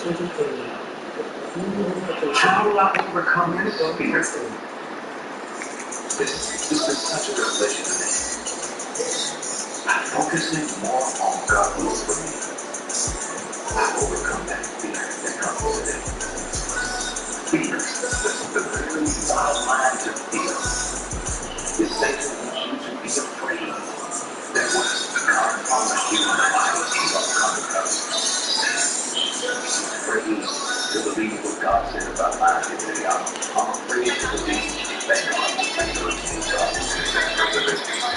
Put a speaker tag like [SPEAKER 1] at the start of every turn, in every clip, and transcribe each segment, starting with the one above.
[SPEAKER 1] How do I overcome this fear? This is such a revelation to me. I'm focusing more on God for me. I overcome that fear that comes with it. Fear, the very bottom line to fear. Is Satan wants you to be afraid that what's God promised you in the Bible is going to come to pass. Afraid to believe what God said about my identity. I'm afraid to believe that God will make those things up.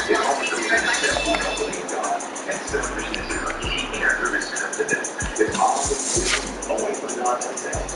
[SPEAKER 1] It always goes in itself when you don't believe God. And selfishness is a key characteristic of the devil. It's always away from God himself.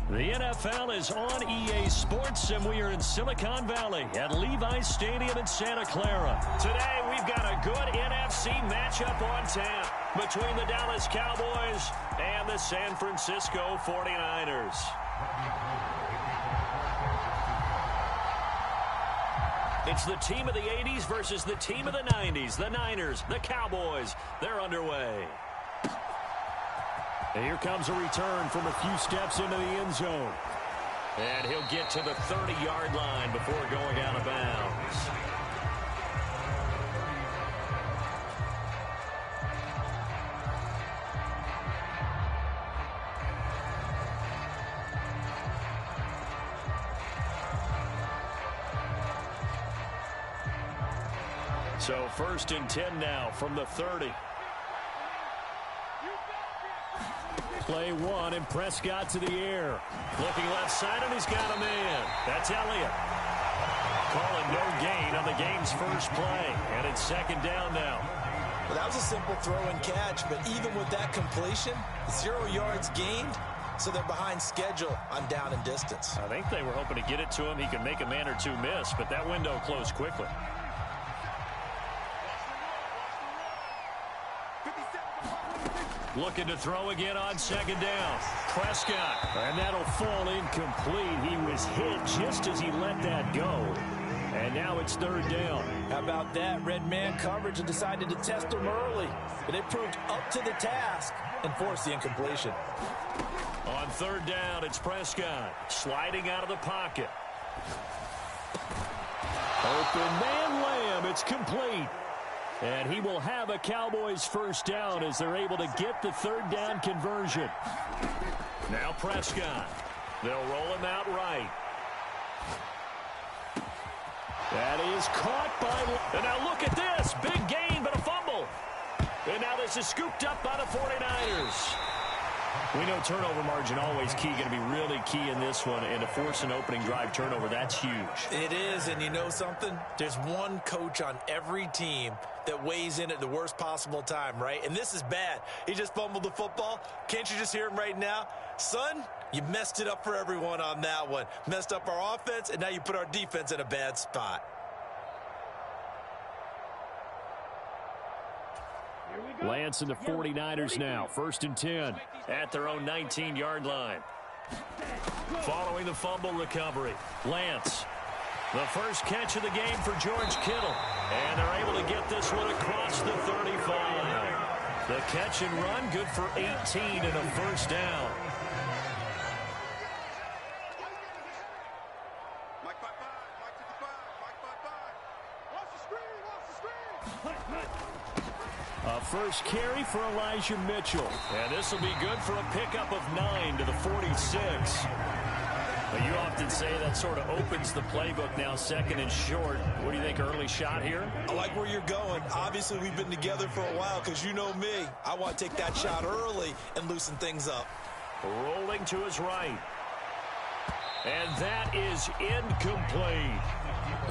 [SPEAKER 2] The NFL is on EA Sports, and we are in Silicon Valley at Levi's Stadium in Santa Clara. Today, we've got a good NFC matchup on tap between the Dallas Cowboys and the San Francisco 49ers. It's the team of the 80s versus the team of the 90s. The Niners, the Cowboys, they're underway. And here comes a return from a few steps into the end zone. And he'll get to the 30-yard line before going out of bounds. So 1st and 10 now from the 30. Play one, and Prescott to the air. Looking left side, and he's got a man. That's Elliott. Calling no gain on the game's first play. And it's 2nd down now.
[SPEAKER 3] Well, that was a simple throw and catch, but even with that completion, 0 yards gained, so they're behind schedule on down and distance.
[SPEAKER 2] I think they were hoping to get it to him. He could make a man or two miss, but that window closed quickly. Looking to throw again on 2nd down. Prescott. And that'll fall incomplete. He was hit just as he let that go. And now it's 3rd down.
[SPEAKER 3] How about that? Red man coverage and decided to test him early. But it proved up to the task and forced the incompletion.
[SPEAKER 2] On 3rd down, it's Prescott. Sliding out of the pocket. Open man Lamb. It's complete. And he will have a Cowboys first down as they're able to get the third down conversion. Now Prescott. They'll roll him out right. That is caught by... And now look at this. Big gain, but a fumble. And now this is scooped up by the 49ers. We know turnover margin always key, going to be really key in this one. And to force an opening drive turnover, that's huge.
[SPEAKER 3] It is, and you know something? There's one coach on every team that weighs in at the worst possible time, right? And this is bad. He just fumbled the football. Can't you just hear him right now? Son, you messed it up for everyone on that one. Messed up our offense, and now you put our defense in a bad spot.
[SPEAKER 2] Lance and the 49ers now. 1st and 10 at their own 19-yard line. Following the fumble recovery, Lance. The first catch of the game for George Kittle. And they're able to get this one across the 35. The catch and run, good for 18 and a first down. A first carry for Elijah Mitchell. And this will be good for a pickup of 9 to the 46. But you often say that sort of opens the playbook now, 2nd and short. What do you think, early shot here?
[SPEAKER 3] I like where you're going. Obviously, we've been together for a while because you know me. I want to take that shot early and loosen things up.
[SPEAKER 2] Rolling to his right. And that is incomplete.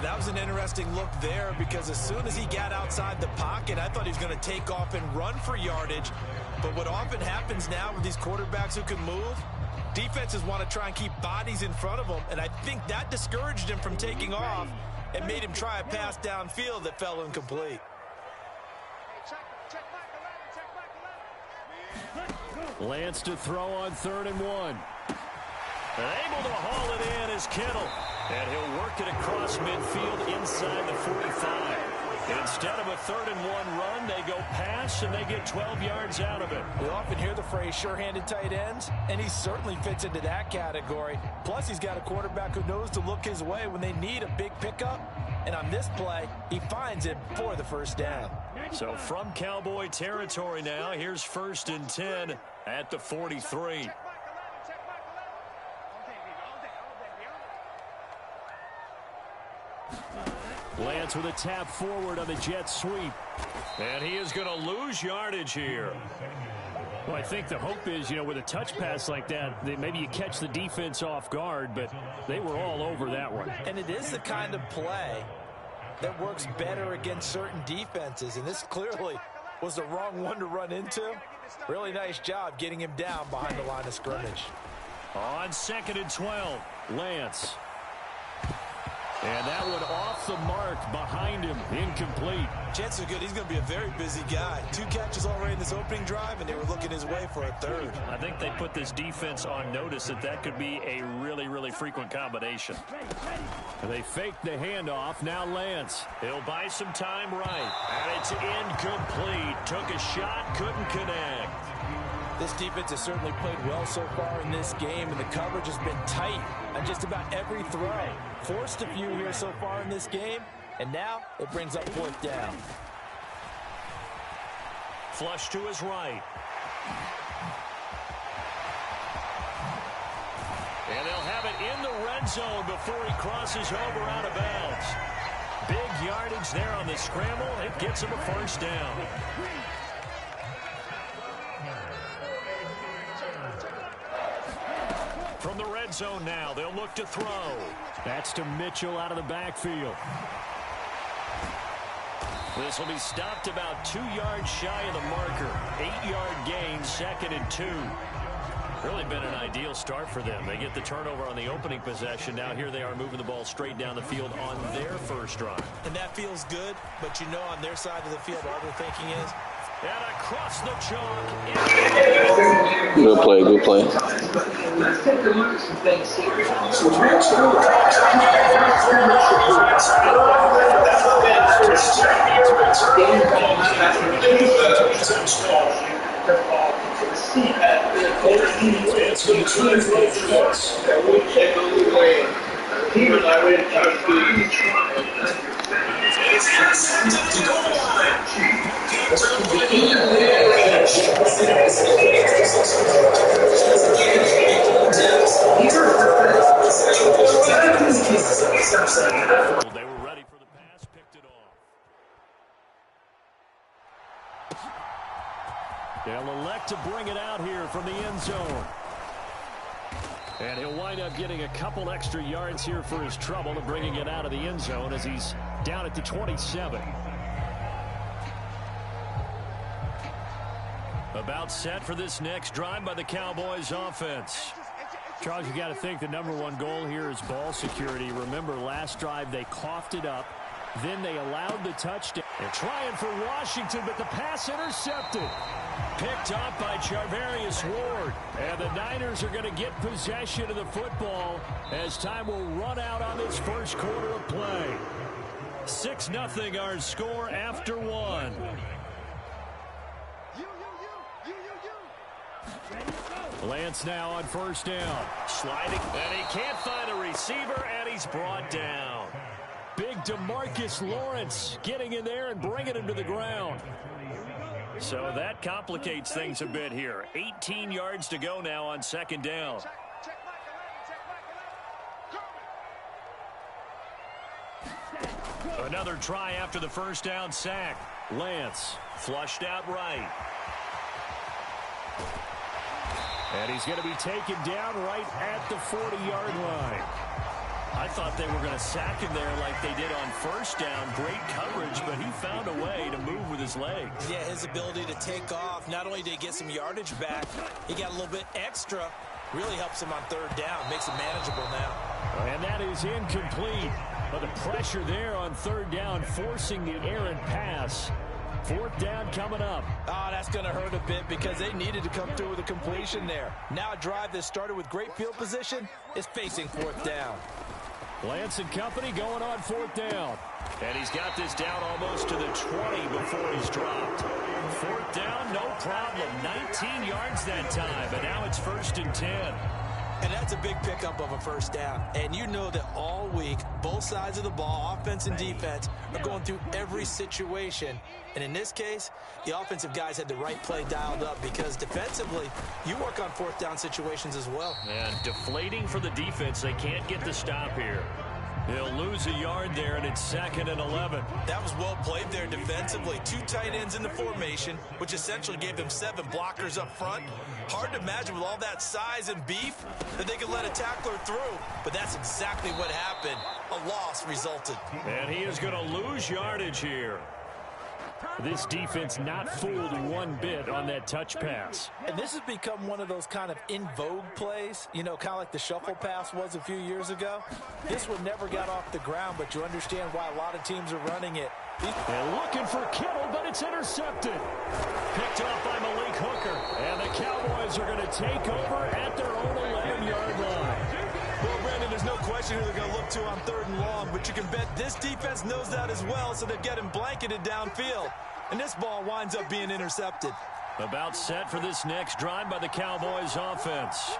[SPEAKER 3] That was an interesting look there because as soon as he got outside the pocket, I thought he was going to take off and run for yardage. But what often happens now with these quarterbacks who can move, defenses want to try and keep bodies in front of them, and I think that discouraged him from taking off and made him try a pass downfield that fell incomplete.
[SPEAKER 2] Lance to throw on 3rd and 1. And able to haul it in is Kittle. And he'll work it across midfield inside the 45. Instead of a 3rd and 1 run, they go pass, and they get 12 yards out of it.
[SPEAKER 3] We often hear the phrase sure-handed tight ends, and he certainly fits into that category. Plus, he's got a quarterback who knows to look his way when they need a big pickup. And on this play, he finds it for the first down.
[SPEAKER 2] So from Cowboy territory now, here's 1st and 10 at the 43. Lance with a tap forward on the jet sweep. And he is going to lose yardage here. Well, I think the hope is, with a touch pass like that, maybe you catch the defense off guard, but they were all over that one.
[SPEAKER 3] And it is the kind of play that works better against certain defenses, and this clearly was the wrong one to run into. Really nice job getting him down behind the line of scrimmage.
[SPEAKER 2] On 2nd and 12, Lance. And that one off the mark behind him, incomplete.
[SPEAKER 3] Chances are good he's going to be a very busy guy. 2 catches already in this opening drive, and they were looking his way for a 3rd.
[SPEAKER 2] I think they put this defense on notice that could be a really, really frequent combination. They fake the handoff. Now Lance. He'll buy some time right. And it's incomplete. Took a shot, couldn't connect.
[SPEAKER 3] This defense has certainly played well so far in this game, and the coverage has been tight on just about every throw. Forced a few here so far in this game, and now it brings up 4th down.
[SPEAKER 2] Flush to his right. And they'll have it in the red zone before he crosses over out of bounds. Big yardage there on the scramble. It gets him a first down. From the red zone now, they'll look to throw. That's to Mitchell out of the backfield. This will be stopped about 2 yards shy of the marker. 8-yard gain, 2nd and 2. Really been an ideal start for them. They get the turnover on the opening possession. Now here they are moving the ball straight down the field on their first drive.
[SPEAKER 3] And that feels good, but on their side of the field, all they're thinking is,
[SPEAKER 2] and across the chalk.
[SPEAKER 4] Good play, good play.
[SPEAKER 2] They were ready for the pass, picked it off. They'll elect to bring it out here from the end zone. And he'll wind up getting a couple extra yards here for his trouble and bringing it out of the end zone as he's down at the 27. About set for this next drive by the Cowboys offense. Charles, you got to think the #1 goal here is ball security. Remember, last drive they coughed it up. Then they allowed the touchdown. They're trying for Washington, but the pass intercepted. Picked up by Charvarius Ward. And the Niners are going to get possession of the football as time will run out on this first quarter of play. 6-0 our score after one. Lance now on first down. Sliding, and he can't find a receiver, and he's brought down. Big DeMarcus Lawrence getting in there and bringing him to the ground. So that complicates things a bit here. 18 yards to go now on second down. Another try after the first down sack. Lance flushed out right. And he's going to be taken down right at the 40-yard line. I thought they were going to sack him there like they did on first down. Great coverage, but he found a way to move with his legs.
[SPEAKER 3] Yeah, his ability to take off. Not only did he get some yardage back, he got a little bit extra. Really helps him on third down. Makes it manageable now.
[SPEAKER 2] And that is incomplete. But the pressure there on third down, forcing the errant pass. Fourth down coming up.
[SPEAKER 3] Oh, that's going to hurt a bit because they needed to come through with a completion there. Now a drive that started with great field position is facing fourth down.
[SPEAKER 2] Lance and company going on fourth down. And he's got this down almost to the 20 before he's dropped. Fourth down, no problem. 19 yards that time, but now it's 1st and 10.
[SPEAKER 3] And that's a big pickup of a first down. And you know that all week, both sides of the ball, offense and defense, are going through every situation. And in this case, the offensive guys had the right play dialed up because defensively, you work on fourth down situations as well.
[SPEAKER 2] And deflating for the defense. They can't get the stop here. They'll lose a yard there, and it's 2nd and 11.
[SPEAKER 3] That was well played there defensively. 2 tight ends in the formation, which essentially gave them 7 blockers up front. Hard to imagine with all that size and beef that they could let a tackler through. But that's exactly what happened. A loss resulted.
[SPEAKER 2] And he is going to lose yardage here. This defense not fooled one bit on that touch pass.
[SPEAKER 3] And this has become one of those kind of in vogue plays, you know, kind of like the shuffle pass was a few years ago. This one never got off the ground, but you understand why a lot of teams are running it.
[SPEAKER 2] They're looking for Kittle, but it's intercepted. Picked up by Malik Hooker. And the Cowboys are going to take over at their own 11-yard line.
[SPEAKER 3] Well, Brandon, there's no question who they're going to look to on 3rd and long, but you can bet this defense knows that as well, so they're getting blanketed downfield. And this ball winds up being intercepted.
[SPEAKER 2] About set for this next drive by the Cowboys offense.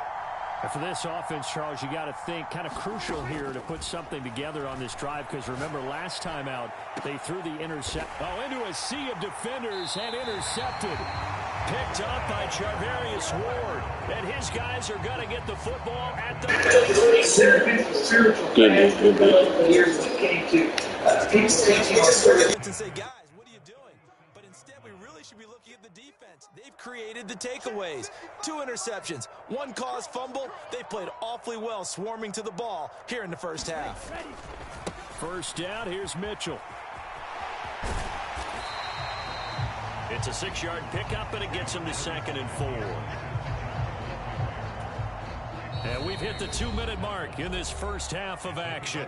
[SPEAKER 2] And for this offense, Charles, you got to think kind of crucial here to put something together on this drive because remember last time out they threw the intercept into a sea of defenders and intercepted. Picked up by Charvarius Ward. And his guys are going to get the football at the...
[SPEAKER 4] Good.
[SPEAKER 3] And say, guys, what are you doing? But instead, we really should be looking at the defense. They've created the takeaways. 2 interceptions, 1 caused fumble. They played awfully well swarming to the ball here in the first half.
[SPEAKER 2] First down, here's Mitchell. It's a 6-yard pickup, and it gets him to 2nd and 4. And we've hit the 2-minute mark in this first half of action.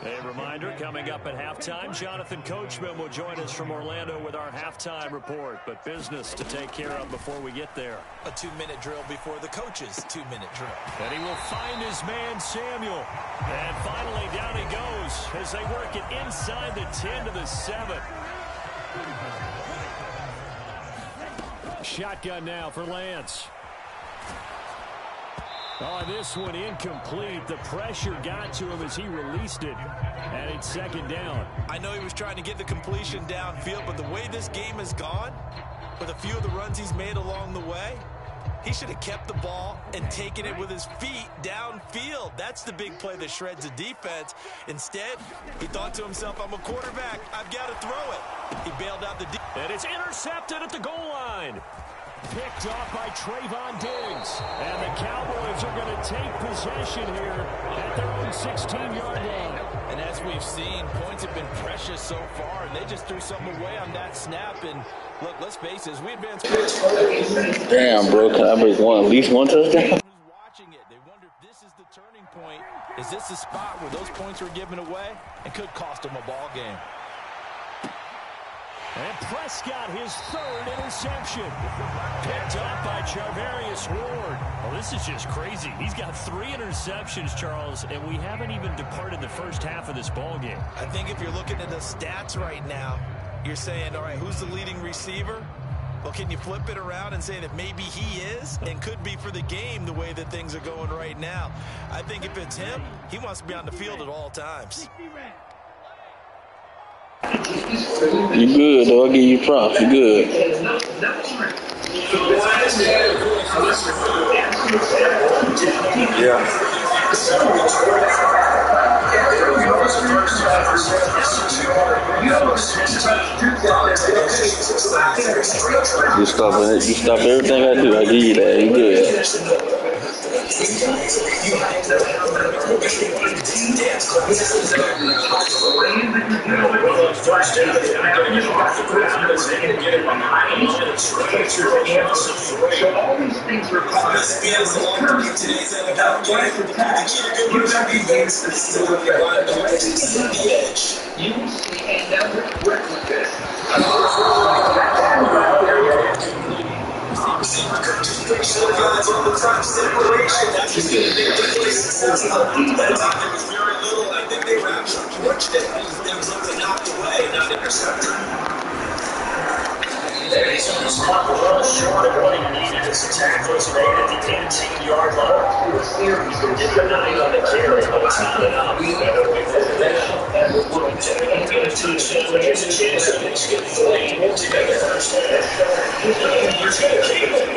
[SPEAKER 2] A reminder, coming up at halftime, Jonathan Coachman will join us from Orlando with our halftime report. But business to take care of before we get there.
[SPEAKER 3] A 2-minute drill before the coach's 2-minute drill.
[SPEAKER 2] And he will find his man, Samuel. And finally, down he goes as they work it inside the 10 to the 7. Shotgun now for Lance. Oh, this one incomplete. The pressure got to him as he released it, and it's second down.
[SPEAKER 3] I know he was trying to get the completion downfield, but the way this game has gone, with a few of the runs he's made along the way, he should have kept the ball and taken it with his feet downfield. That's the big play that shreds a defense. Instead, he thought to himself, I'm a quarterback. I've got to throw it. He bailed out the defense.
[SPEAKER 2] And it's intercepted at the goal line. Picked off by Trayvon Diggs. And the Cowboys are going to take possession here at their own 16-yard line.
[SPEAKER 3] And as we've seen, points have been precious so far, and they just threw something away on that snap. And look, let's face it, as we advance.
[SPEAKER 4] Damn, bro, can I make at least one touchdown?
[SPEAKER 3] Who's watching it? They wonder if this is the turning point. Is this the spot where those points were given away and could cost them a ball game?
[SPEAKER 2] And Prescott, his third interception. Picked up by Charvarius Ward. Well, this is just crazy. He's got 3 interceptions, Charles, and we haven't even departed the first half of this ball game.
[SPEAKER 3] I think if you're looking at the stats right now, you're saying, all right, who's the leading receiver? Well, can you flip it around and say that maybe he is and could be for the game the way that things are going right now? I think if it's him, he wants to be on the field at all times.
[SPEAKER 4] You good, though. I'll give you props. You good.
[SPEAKER 1] Yeah.
[SPEAKER 4] You stop it. You stop everything I do. I give you that. You good.
[SPEAKER 1] All these things are you will see a network replicas.
[SPEAKER 5] Short of what he needed. This attack was made at the 18-yard line. The series is depending on the carry, but it's not enough. And we're willing to get a touchdown. Here's a chance to get 3 together.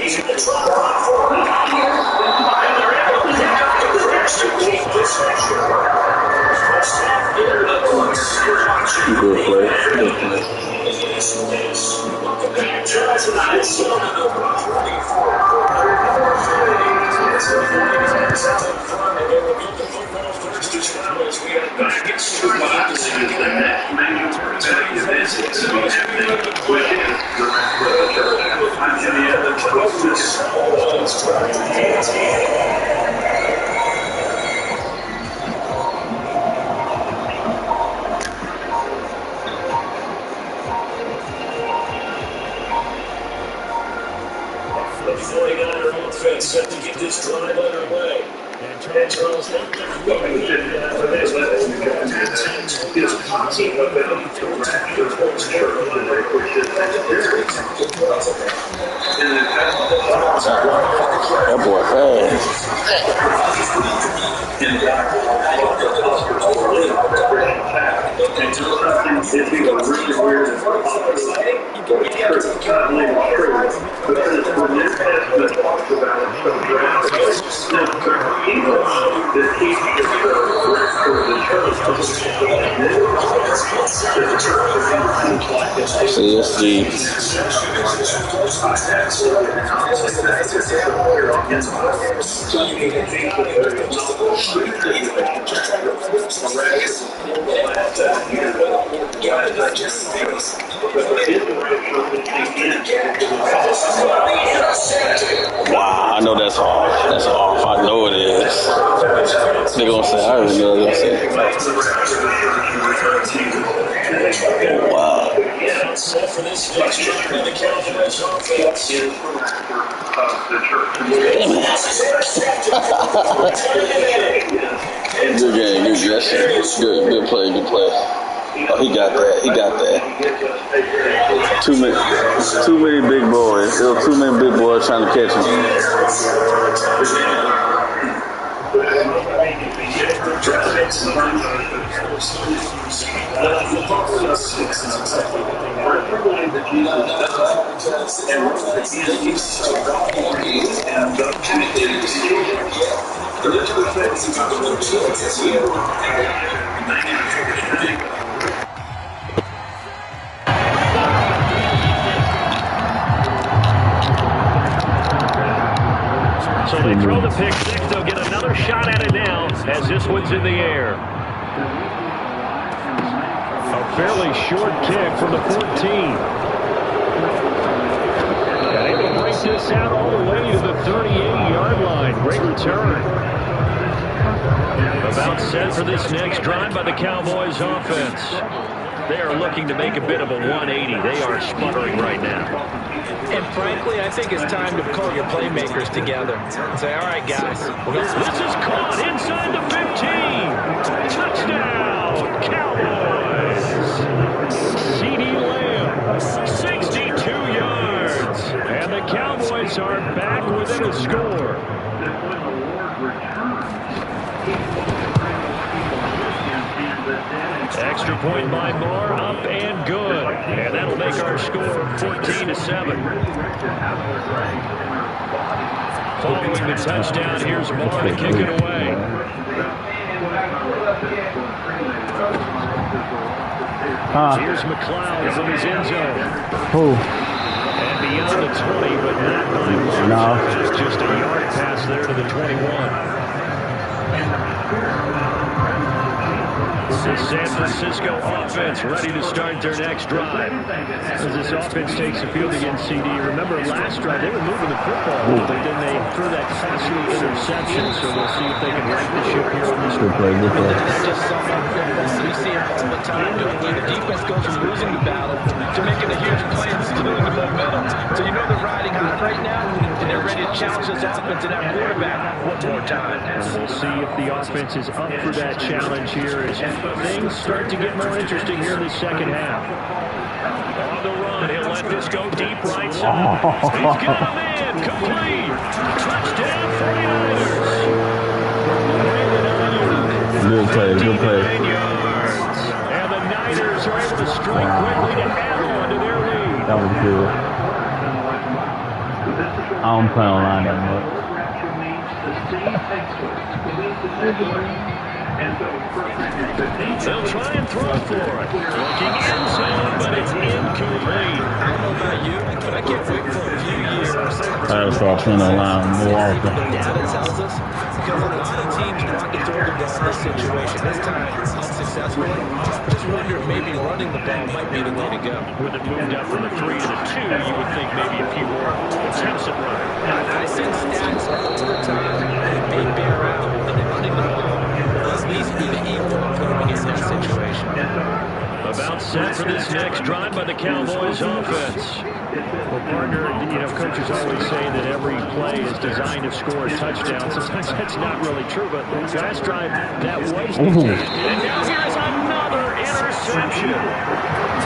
[SPEAKER 5] He's going to drop off for a and they're able to keep this measure. First half here, the Bucs.
[SPEAKER 4] Good play. Good play.
[SPEAKER 5] Set to get this drive underway. And Charles not going to really for this team about 14 points short.
[SPEAKER 4] That boy fast. CSG. Wow, I know that's off. That's off. I know it is. They're gonna say, I already know they're gonna say. Wow.
[SPEAKER 5] Set for this next drive in the Cowboys offense.
[SPEAKER 4] Good game, good gesture. Good play, good play. Oh, he got that. He got that. Too many big boys. There were too many big boys trying to catch him.
[SPEAKER 2] So they throw the pick six. They'll get another shot at it now as this one's in the air. A fairly short kick from the 14. And able to break this out all the way to the 38-yard line. Great return. About set for this next drive by the Cowboys offense. They are looking to make a bit of a 180. They are sputtering right now.
[SPEAKER 3] And frankly, I think it's time to call your playmakers together and say, all right, guys.
[SPEAKER 2] This is caught inside the 15. Touchdown, Cowboys. CeeDee Lamb, 62 yards. And the Cowboys are back within a score. Extra point by Moore, up and good. And that'll make our score 14-7. Following the touchdown, here's Moore to kick it away. Here's McLeod from his end zone. And beyond the 20, but not by much. Just a yard pass there to the 21. The San Francisco offense ready to start their next drive. As this offense takes the field against CD. Remember last drive, they were moving the football, but then they threw that costly interception. So we'll see if they can right the ship here on this play.
[SPEAKER 3] That just sums up football. We see it all the time. When the defense goes from losing the battle to making a huge play and stealing the momentum. So you know they're riding hot right now, and they're ready to challenge this offense and that quarterback one more time.
[SPEAKER 2] And we'll see if the offense is up for that challenge here as things start to get more interesting here in the second half. On the run, he'll let this go deep right side. He's got a man, complete. Touchdown, 49ers.
[SPEAKER 4] Good play, good play.
[SPEAKER 2] Yards. And the Niners are able to strike quickly to add on to their lead.
[SPEAKER 4] That was good. I don't plan on line that much.
[SPEAKER 2] They'll try and throw for it. Looking end zone, but it's incomplete.
[SPEAKER 3] I don't know about you, but I can't wait for a few years.
[SPEAKER 4] I gotta start playing on line more often.
[SPEAKER 3] The data tells us, because a lot of teams want to throw the ball in this situation. This time, unsuccessfully. Just wonder if maybe running the ball might be the way to go.
[SPEAKER 2] With it moved up from the 3 to the 2, you would think maybe a few more attempts at running.
[SPEAKER 3] I've seen stats all the time. They bear out in running the ball. At least be the equal putting in that situation.
[SPEAKER 2] About set for this next drive by the Cowboys offense. Well, partner, coaches always say that every play is designed to score a touchdown. Sometimes that's not really true, but last drive, that was the case. And now here's another interception.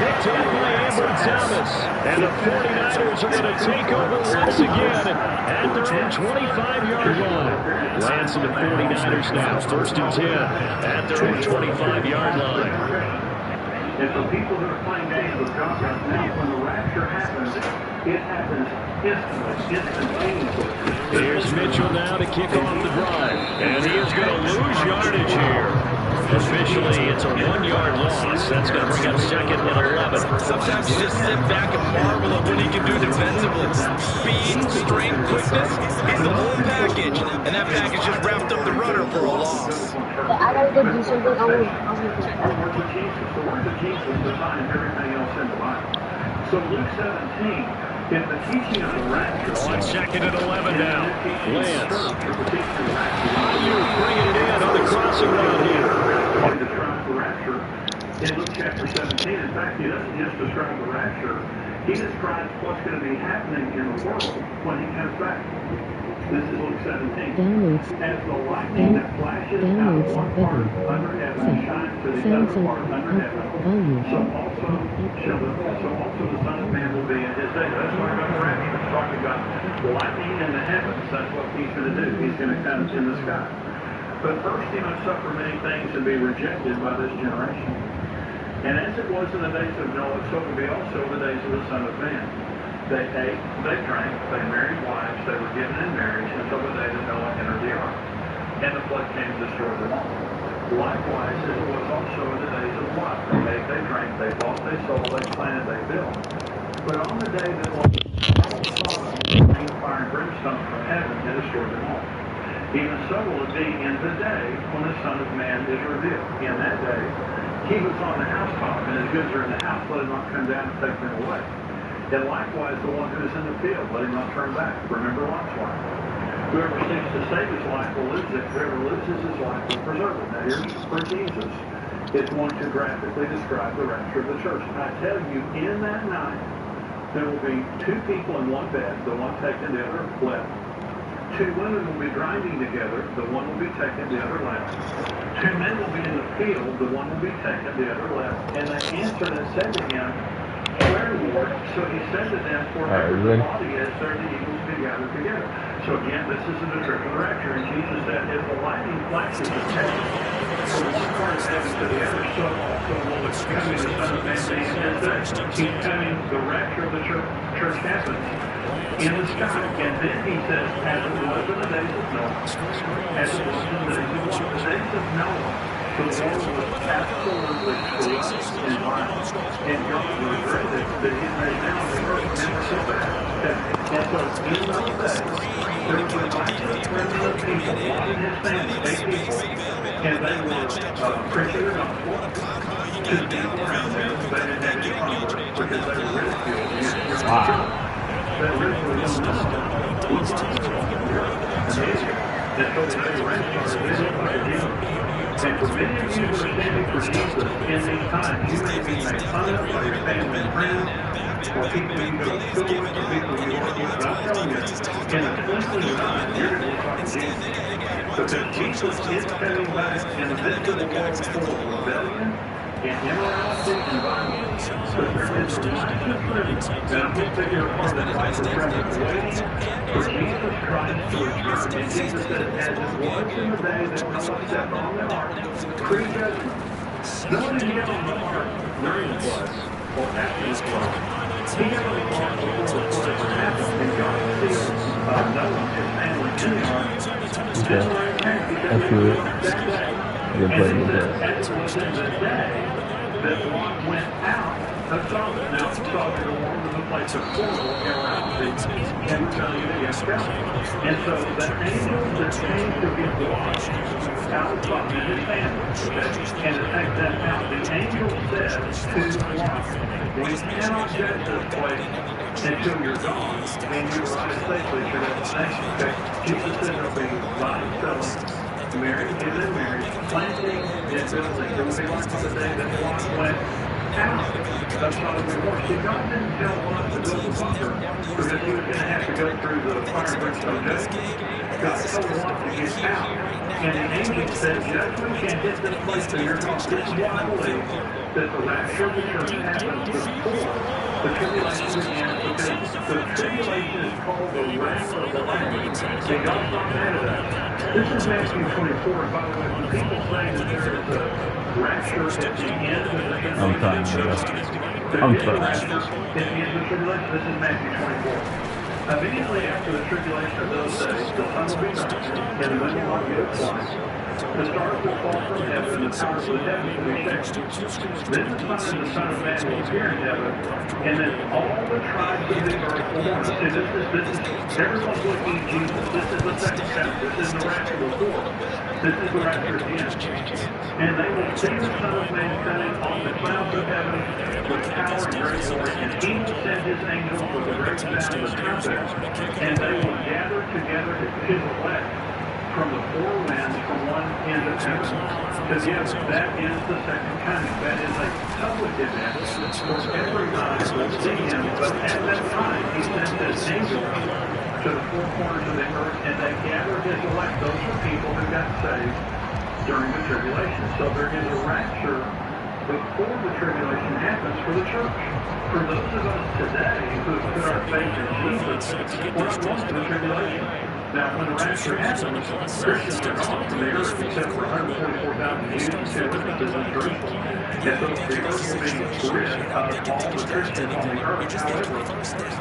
[SPEAKER 2] Picked up by Amber Thomas. And the 49ers are going to take over once again at their own 25-yard line. Lands to the 49ers now, 1st and 10 at their own 25-yard line.
[SPEAKER 1] And for people who are playing games with God right now, when the rapture happens, it happens instantly, instantaneously.
[SPEAKER 2] Here's Mitchell now to kick off the drive. And he is going to lose yardage here. Officially, it's a 1-yard loss. That's going to bring up 2nd and 11.
[SPEAKER 3] Sometimes you just sit back and marvel at what he can do defensively. Speed, strength, quickness. He's the whole package. And that package just wrapped up the runner for a loss.
[SPEAKER 1] I gotta go do something. So we're the Jesus behind everything else in the Bible. So Luke 17, in the teaching of the rapture.
[SPEAKER 2] On 2nd and 11 now. Lance. Ayuk bringing it in on the crossing route here.
[SPEAKER 1] He describes the rapture in Luke chapter 17. In fact, he doesn't just describe the rapture. He describes what's going to be happening in the world when he comes back. This is Luke 17. As the lightning that flashes out of one part under heaven shines to the other part under heaven, so also the Son of Man will be in his day. That's what I'm going to rapture. you've got lightning in the heavens. That's what he's going to do. He's going to come in the sky. But first he must suffer many things and be rejected by this generation. And as it was in the days of Noah, so will be also the days of the Son of Man. They ate, they drank, they married wives, they were given in marriage until the day that Noah entered the ark. And the flood came to destroy them all. Likewise, as it was also in the days of Lot. They ate, they drank, they bought, they sold, they planted, they built. But on the day that Lot rained fire and brimstone from heaven and destroyed them all. Even so will it be in the day when the Son of Man is revealed. In that day, he was on the housetop, and his goods are in the house, let him not come down and take them away. And likewise, the one who is in the field, let him not turn back. Remember Lot's wife. Whoever seeks to save his life will lose it. Whoever loses his life will preserve it. Now here's for Jesus. It's one to graphically describe the rapture of the church. I tell you, in that night, there will be two people in one bed, the one taken, the other left. Two women will be grinding together, the one will be taken, the other left. Two men will be in the field, the one will be taken, the other left. And they answered and said to him, Where, Lord? So he said to them, For where the body is, there the eagles be gathered together. So again, this is in the trip of the rapture. And Jesus said, If the lightning flashes of heaven, from one part of heaven to the other, so also will the coming of the Son of Man be in his day. He's coming, the rapture of the church happens in the sky. And then he says, as it was in the days of Noah, as it was in the days of Lot. The days of Noah, the world was absolutely corrupt and violent. And God regretted that he made now the earth never so bad. And so in those days, there was a righteous remnant of people, Lot and his family, 8 people, and they were preaching the gospel to the people around them. They didn't have any converts because they were ridiculed. Wow. That originally was not and so they ran started, they looked like a demon. And for many of you who are standing for Jesus in these times, you may be made fun of by your family and friends, or people you go to school with, or people you work with. But I'm telling you, in a twinkling of an eye, you're going to look like Jesus. Because Jesus is coming back in the midst of the world full of rebellion and immorality and violence. But there is a righteous remnant, and I'm going to take you a part of that righteous remnant, waiting for Jesus Christ to return. And Jesus said, as it was in the day that Noah stepped on the ark, pre-judgment. Noah didn't get on the ark during the flood or after the flood. He got on the ark before the flood ever happened, and God sealed Noah and his family in the ark. That's good. That day. And he said, as it was in the day that Lot went out of Sodom. Now, Sodom and Gomorrah was a place of horrible immorality and rebellion against God. And so the angel that came to get Lot out of Sodom and his family, and to take them out, the angel said to Lot, we cannot judge this place until you're gone, and you arrive safely to your destination. Okay? Jesus said there'll be buying, selling, married, given in marriage, planting, and building. It will be like on the day that Lot went out. That's not a reward. See, God didn't tell Lot to build a bunker because he was going to have to go through the fire and brimstone judgment. God told Lot to get out. And the angel said, judgment can't hit this place till you're gone. This is why I believe that the rapture of the church happens before the tribulation begins, because the tribulation is called the wrath of the Lamb. And God's not mad at us. This is Matthew 24. And by the way, when people say that there is a rapture at the end of the tribulation, there is a rapture at the end of the tribulation. This is Matthew 24. Immediately after the tribulation of those days, the sun will be darkened, and the moon will not give its light. The stars will fall from heaven, and the powers of the heavens will be shaken. Then the sign of the Son of Man will appear in heaven, and then all the tribes of the earth will mourn. See, this is everyone's looking at Jesus. This is the second chapter. This is the rapture before. This is the rapture at the end. And they will see the Son of Man coming on the clouds of heaven with power and great glory, and he will send his angels with a great sound of the trumpet, and they will gather together his elect from the four winds from one end of heaven. Because yes, that is the second coming. That is a public event for every eye will see him. But at that time, he sends his angels to the four corners of the earth, and they gather his elect. Those are people who got saved during the tribulation. So there is a rapture before the tribulation happens for the church. For those of us today who put our faith in Jesus, we're not going to the tribulation. Now, when the rapture happens, Christians are gone from the earth except for 144,000 Jews and 2 witnesses in Jerusalem. And so the earth will be rid of all the Christians on the earth. However,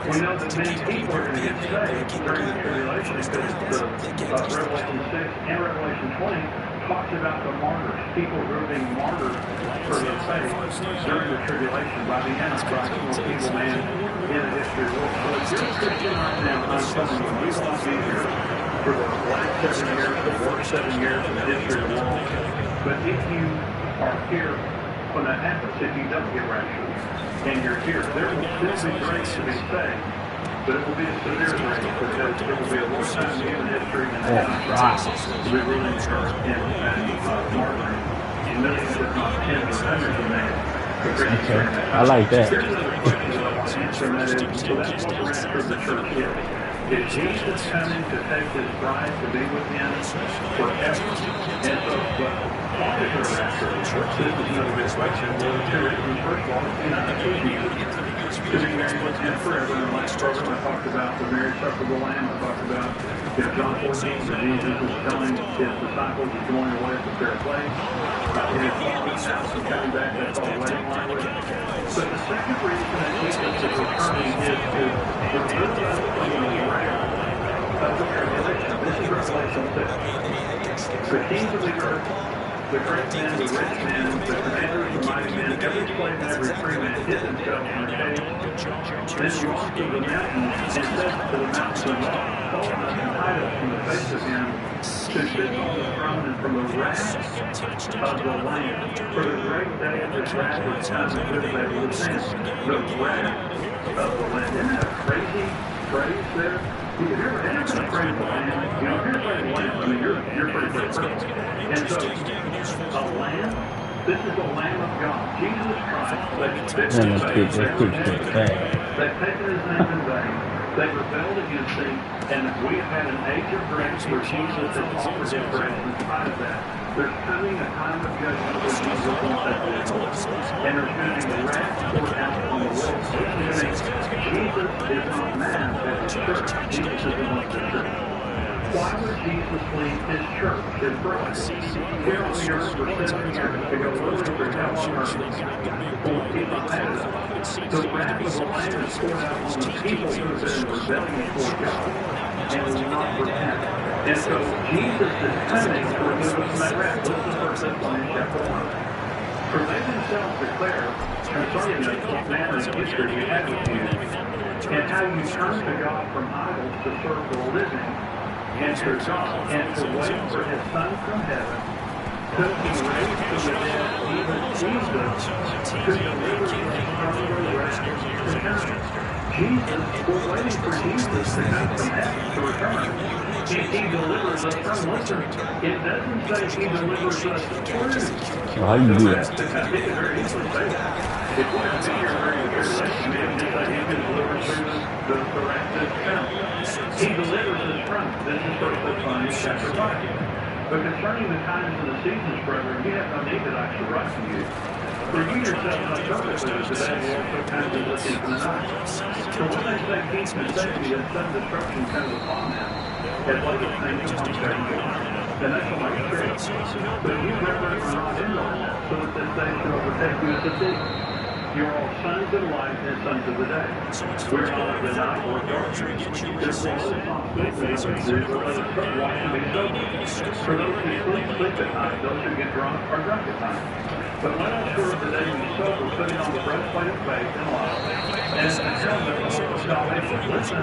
[SPEAKER 1] we know that many people are going to get saved during the tribulation because Revelation 6 and Revelation 20 talks about the martyrs, people who are being martyred for their faith during the tribulation by the Antichrist, the most evil man in the history of the world. So if you're a Christian right now, I'm telling you, you will not be here for the last 7 years, the worst 7 years in the history of the world. But if you are here when that happens, if you don't get raptured and you're here, there will still be grace to be saved. But it will be a severe grace because it will be a long time in human history and the Antichrist will be ruling the earth and martyring millions, if not tens or hundreds of millions.
[SPEAKER 6] Okay, I like that.
[SPEAKER 1] Here's another question that I want to answer, and that is, so that's what the rapture of the church is. Is Jesus coming to take his bride to be with him forever? And so, but why is there a rapture of the church? This is another big question. Well, the two reasons. First of all, it's united with Jesus. To be married with him forever. In the last program, I talked about the marriage supper of the Lamb. I talked about John 14, that Jesus was telling his disciples he's going away to prepare a place. In his Father's house and coming back, that's all wedding language. But the second reason that Jesus is returning is to remove us from the wrath of the tribulation. This is Revelation 6. The kings of the earth, the great men, the rich men, the commanders, the mighty men, every slave and every free man hid himself in a cave. Then he walked to the mountains and said to the mountains and rocks, fall on us and hide us from the face of him who sits on the throne and from the wrath of the Lamb. For the great day of his wrath is come and visited with sin. The wrath of the Lamb. Isn't that a crazy phrase there? Have you ever been afraid of the Lamb? You know, if you're afraid of the Lamb, I mean, you're pretty person. And so, a lamb, this is the Lamb of God. Jesus Christ, they've taken his name in vain. They've rebelled against him, and we have had an age of grace where Jesus has offered his grace. In spite of that, there's coming a time of judgment where Jesus won't take his place. And there's going to be wrath poured out on the world. Jesus is not mad at his church. Jesus is the one of the church. Why would Jesus leave his church, his bride, here on the earth for 7 years to go literally for hell on earth? Well, he's not mad at us. The wrath of the Lamb is poured out on the people who have been in rebellion toward God and will not repent. And so Jesus is coming to remove us from that wrath. Listen to 1 Thessalonians chapter 1. For they themselves declare concerning us what manner of history we had with you, and how you turned to God from idols to serve the living and to God, and to wait for his Son from heaven, whom he raised from the dead, even Jesus, who delivers us from the wrath to come. Jesus, we're waiting for Jesus to come from heaven to return. If he delivers us from, listen, it doesn't say he delivers us through.
[SPEAKER 6] How you do that?
[SPEAKER 1] It could very easily say that. It wouldn't be your very tribulation. It would just say he can deliver through the wrath to come. He delivers us from. This is 1 Thessalonians chapter 5. But concerning the times and the seasons, brethren, you have no need that I should write to you. For you yourselves know perfectly that the day will also come to look into the night. For when they say peace and safety, and sudden destruction comes upon them, as late as things upon second time, then they shall make straight. But you, brethren, are not in all that, so that this day shall overtake you as a thief. You are all sons of light and sons of the day. We are not of the night or darkness. Therefore, let us not sleep as others do, but let us watch and be sober. For those who sleep, sleep at night. Those who get drunk are drunk at night. But let us sure of the day be sober, putting on the breastplate of faith and love, and the helmet of salvation. Listen,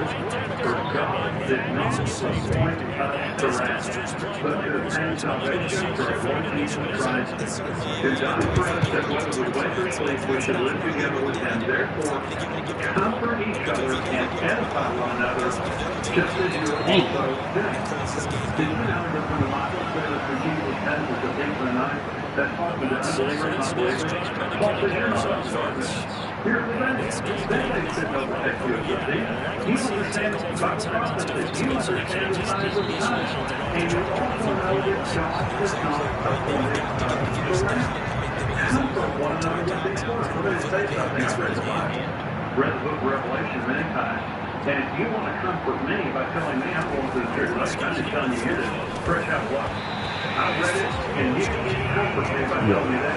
[SPEAKER 1] for God did not appoint us to wrath, but to obtain salvation through our Lord Jesus Christ, who died for us, that whether we wake or sleep, we should live together with him. Therefore, comfort each other and edify one another, just as you also do. Did you know that when the Bible says that Jesus comes as a thief in the night, that's talking to unbelievers, not believers? Paul says you're not of darkness. You're of the day. Then they should overtake you as a thief. You understand by prophecy. You understand the signs of the times. And you also know that God has not appointed us to wrath. comfort one another with these words. Let me say something. I've read the Bible, read the book of Revelation many times, and if you want to comfort me by telling me I'm going through the tribulation, I'm just telling you here that fresh out of water. I've read it, and you can't comfort me by telling me that.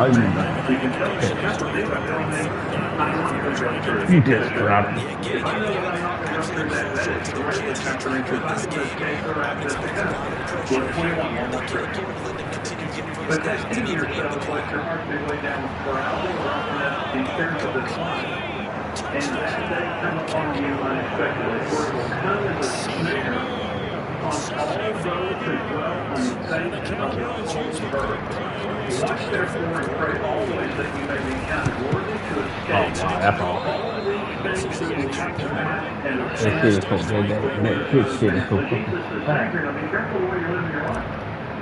[SPEAKER 6] How you doing?
[SPEAKER 1] You can tell me comfort me by telling me I'm not going to go through it.
[SPEAKER 6] You just forgot.
[SPEAKER 1] If I know that I'm not going to go through that, that is greatly comforting because I can escape or access to God. Verse 21, one more scripture. But that in yourselves, let your hearts be weighed down with carousing, drunkenness, and cares of this life. And that day come upon you unexpectedly, for it will come as a snare on all those who dwell on the face of the whole earth. Watch therefore and pray always that you may be counted worthy to escape
[SPEAKER 6] That's all.
[SPEAKER 1] all these things that will have to pass and
[SPEAKER 6] That shit is so good. That shit is so fucking fast.
[SPEAKER 1] I mean, careful the way you're living your life.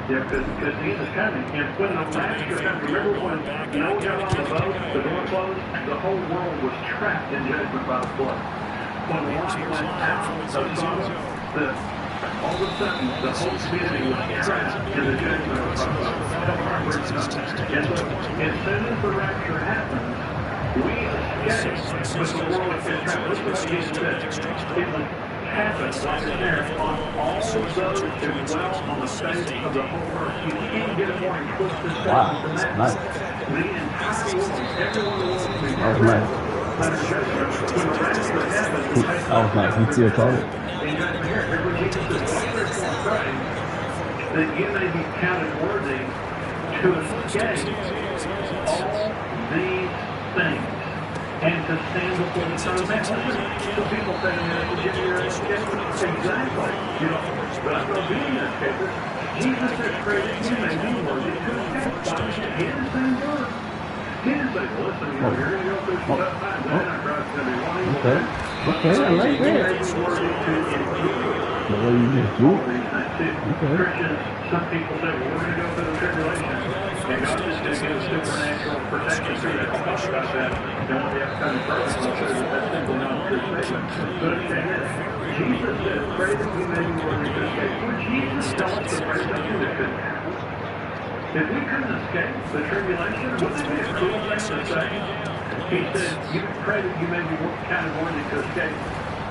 [SPEAKER 1] Yeah, because Jesus coming. And when the master comes, remember when Noah got on the boat, the door closed, the whole world was trapped in judgment by the flood. When the water went out of Sodom, all of a sudden, the whole community was trapped in the judgment of God. And so, as soon as the rapture happens, we escape, but the world is trapped. Listen to what Jesus said. It will happen like a snare on all of those who dwell on the face of the whole earth. You can't get a more inclusive statement than that.
[SPEAKER 6] Nice.
[SPEAKER 1] The entire world, everyone in the world will be
[SPEAKER 6] That was nice.
[SPEAKER 1] under judgment. When the rapture happens,
[SPEAKER 6] That was nice. You still told it.
[SPEAKER 1] That you may be counted worthy to escape all these things and to stand before the Son of Man. Some people say to me, you're an escaper. Exactly. You know, but I'm not being an escaper. Jesus has created you may be worthy to escape by his same word. He didn't say, well, listen, you're going to go through some tough times. The Antichrist is going to be one evil thing.
[SPEAKER 6] Okay, I like that. The way you just do it. Okay.
[SPEAKER 1] Christians, some people say, well, we're going to go through the tribulation, and God's just going to give us supernatural protection through that. I'll talk about that. And when we have to come to purpose, we'll show you that's simply not a true statement. But understand this. Jesus said, pray that you may be worthy to escape. Would Jesus tell us to pray something that couldn't happen? If we couldn't escape the tribulation, wouldn't it be a cruel thing to say? He said, you pray that you may be counted worthy to escape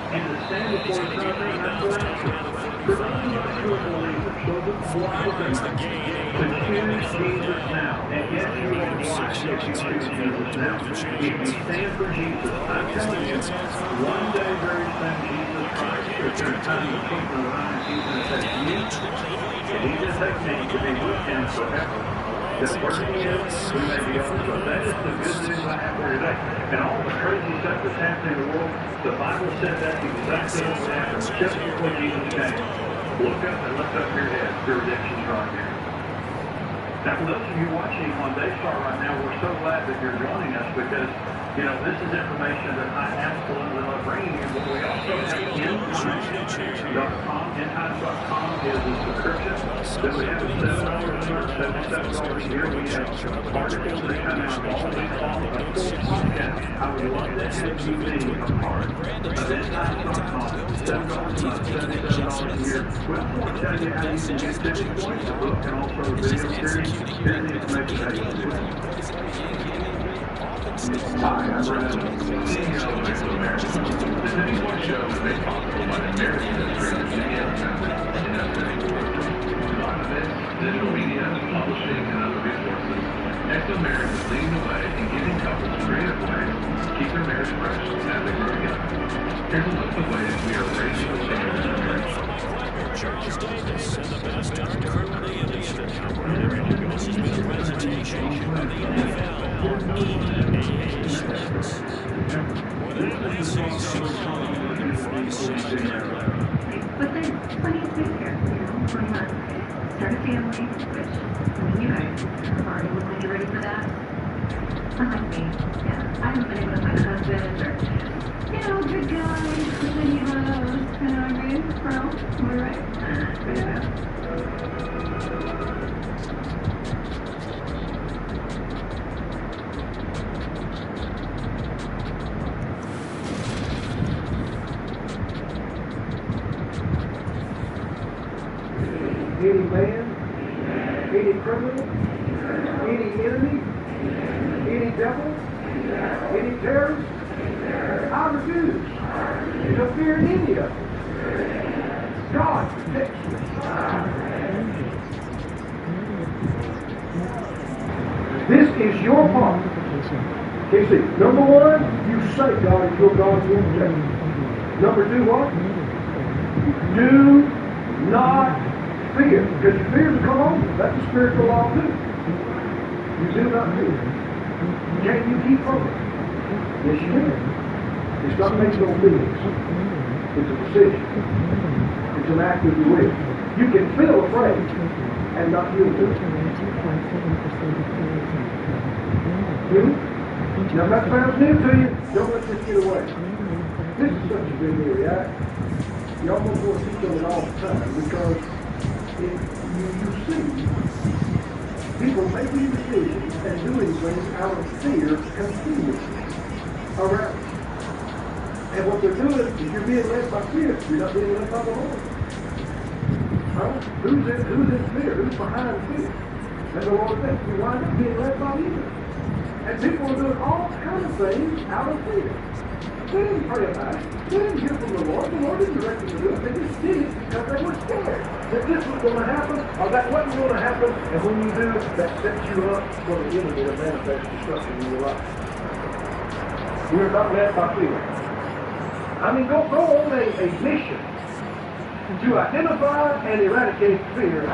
[SPEAKER 1] and to stand before the Son of Man. That's what I'm saying. For those of us who are believers, those of us who are believers, to choose Jesus now. And yes, you are wise if you choose Jesus now. If you stand for Jesus, I'm telling you, one day very soon, Jesus Christ, if there's time to put the line, he's going to take you, and he's going to take me to be with him forever. That where he is, we may be also. That is the good news I have for you today. And all the crazy stuff that's happening in the world, the Bible said that's exactly what would happen just before Jesus came. Look up and lift up your head. Your redemption's right here. Now, for those of you watching on Daystar right now, we're so glad that you're joining us because, you know, this is information that I absolutely love bringing you, but we also have Endtimes.com. Endtimes.com is a subscription that we have at $7 a month, $77 a year. We have articles that come out all week long, a full podcast. I would love to have you be a part of Endtimes.com. $7 a month, $77 a year. We also want to tell you how you can get tipping points, the book, and also the video series. Here's the information page as well. Hi, I'm Brad, CEO of America. This is one show that made possible by the American industry of media, live events, digital media, publishing, and other resources. Exo-Marriage is leading the way in giving couples creative ways to keep their marriage fresh as they grow together. Here's a list of ways we are raising the standards in marriage.
[SPEAKER 2] Charles Davis and the best darn crew in the industry. This has been a presentation of the NFL on EA Sports. With NBC from Santa Clara.
[SPEAKER 7] But there's plenty of space here, you know, for you to start a family, which, I mean, you guys are already looking like you're ready for that. Unlike me, yeah, I haven't been able to find a husband or, you know, good guy, but then you run out of those, you know what I mean, bro, am I right? Yeah.
[SPEAKER 1] Any man, any criminal,
[SPEAKER 8] any enemy, any devil, any terrorist. I refuse to fear any of them. God protects me. This is your part. Okay, see, number one, you say God is your God, your protector. Number two, what? Do not fear. Because your fear will come on you. That's a spiritual law too. You do not fear. Can you keep from it? Yes, you can. It's not based on feelings. It's a decision. It's an act of your will. You can feel afraid and not feel good. Now, if that sounds new to you, don't let this get away. This is such a big area. You almost want to teach on it all the time because you see people making decisions and doing things out of fear continuously around. And what they're doing is you're being led by fear. You're not being led by the Lord. Right? Who's in fear? Who's behind fear? And the Lord says you wind up being led by evil. And people are doing all kinds of things out of fear. They didn't pray about it. They didn't hear from the Lord. The Lord didn't direct them to do it. They just did it because they were scared that this was going to happen or that wasn't going to happen. And when you do, that sets you up for the enemy to manifest destruction in your life. We're not led by fear. I mean, go on a mission to identify and eradicate fear.